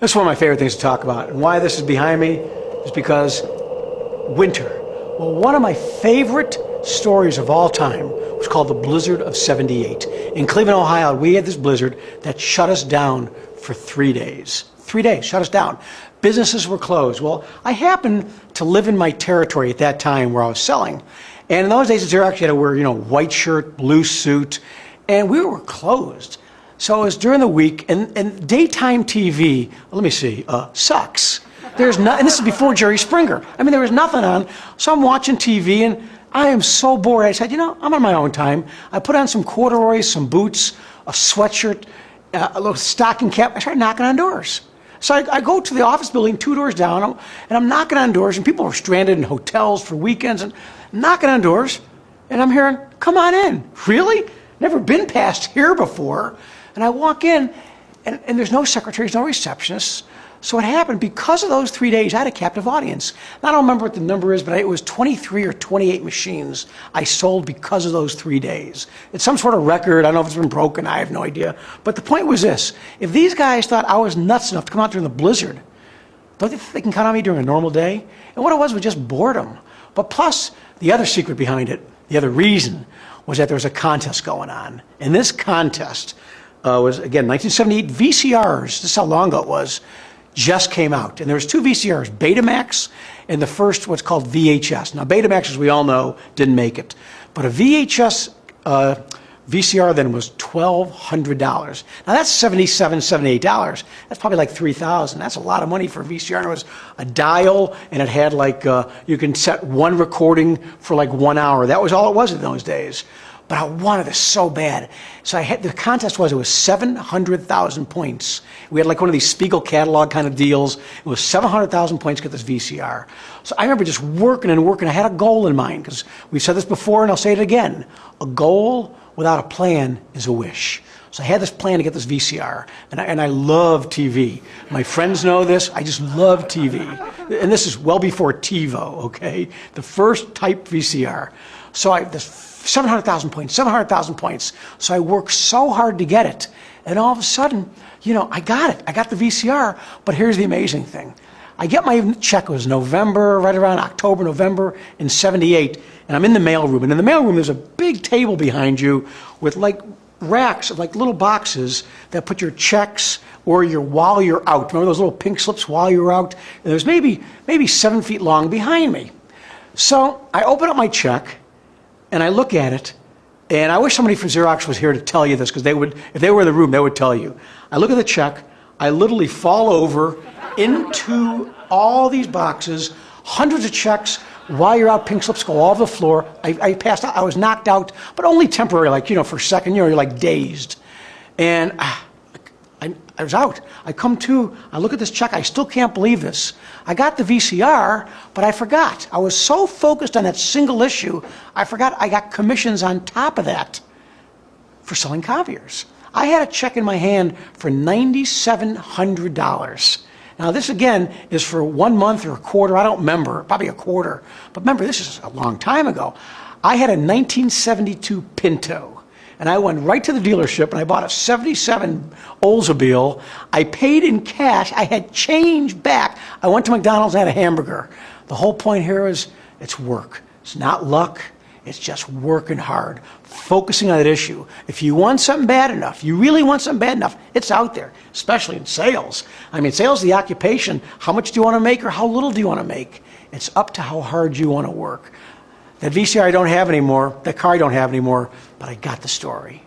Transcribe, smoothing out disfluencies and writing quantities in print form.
This is one of my favorite things to talk about, and why this is behind me is because winter. Well, one of my favorite stories of all time was called the Blizzard of '78. In Cleveland, Ohio, we had this blizzard that shut us down for 3 days. 3 days, shut us down. Businesses were closed. Well, I happened to live in my territory at that time where I was selling. And in those days, at Xerox, you had to wear, white shirt, blue suit, and we were closed. So it was during the week, and daytime TV, let me see, sucks. There's no, and this is before Jerry Springer. I mean, there was nothing on. So I'm watching TV, and I am so bored. I said, I'm on my own time. I put on some corduroys, some boots, a sweatshirt, a little stocking cap. I started knocking on doors. So I go to the office building 2 doors down, and I'm knocking on doors, and people are stranded in hotels for weekends, and I'm knocking on doors, and I'm hearing, come on in. Really? Never been past here before. And I walk in, and there's no secretaries, no receptionists. So what happened, because of those 3 days, I had a captive audience. I don't remember what the number is, but it was 23 or 28 machines I sold because of those 3 days. It's some sort of record. I don't know if it's been broken. I have no idea. But the point was this. If these guys thought I was nuts enough to come out during the blizzard, don't they think they can count on me during a normal day? And what it was just boredom. But plus, the other secret behind it, the other reason, was that there was a contest going on. And this contest was, again, 1978 VCRs. This is how long ago it was. Just came out. And there was 2 VCRs, Betamax and the first what's called VHS. Now Betamax, as we all know, didn't make it. But a VHS VCR then was $1,200. Now that's $77, $78. That's probably like $3,000. That's a lot of money for a VCR. And it was a dial, and it had like, you can set one recording for like 1 hour. That was all it was in those days. But I wanted this so bad. So the contest was, it was 700,000 points. We had like one of these Spiegel catalog kind of deals. It was 700,000 points to get this VCR. So I remember just working and working. I had a goal in mind, because we've said this before and I'll say it again. A goal without a plan is a wish. So I had this plan to get this VCR, and I love TV. My friends know this. I just love TV. And this is well before TiVo, okay? The first type VCR. So this 700,000 points, 700,000 points. So I worked so hard to get it. And all of a sudden, I got it. I got the VCR. But here's the amazing thing. I get my check, it was November, right around October, November in '78. And I'm in the mailroom. And in the mailroom, there's a big table behind you with like racks of like little boxes that put your checks or your while you're out. Remember those little pink slips while you're out? And there's maybe 7 feet long behind me. So I open up my check, and I look at it, and I wish somebody from Xerox was here to tell you this, because if they were in the room, they would tell you. I look at the check, I literally fall over into all these boxes, hundreds of checks, while you're out, pink slips go all over the floor. I passed out, I was knocked out, but only temporary, like, for a second, you're like dazed. And I was out. I come to, I look at this check, I still can't believe this. I got the VCR, but I forgot. I was so focused on that single issue, I forgot I got commissions on top of that for selling copiers. I had a check in my hand for $9,700. Now this again is for 1 month or a quarter, I don't remember, probably a quarter. But remember, this is a long time ago. I had a 1972 Pinto. And I went right to the dealership, and I bought a '77 Oldsmobile. I paid in cash. I had change back. I went to McDonald's and had a hamburger. The whole point here is it's work. It's not luck. It's just working hard, focusing on that issue. If you want something bad enough, you really want something bad enough, it's out there, especially in sales. I mean, sales is the occupation. How much do you want to make, or how little do you want to make? It's up to how hard you want to work. That VCR I don't have anymore, that car I don't have anymore, but I got the story.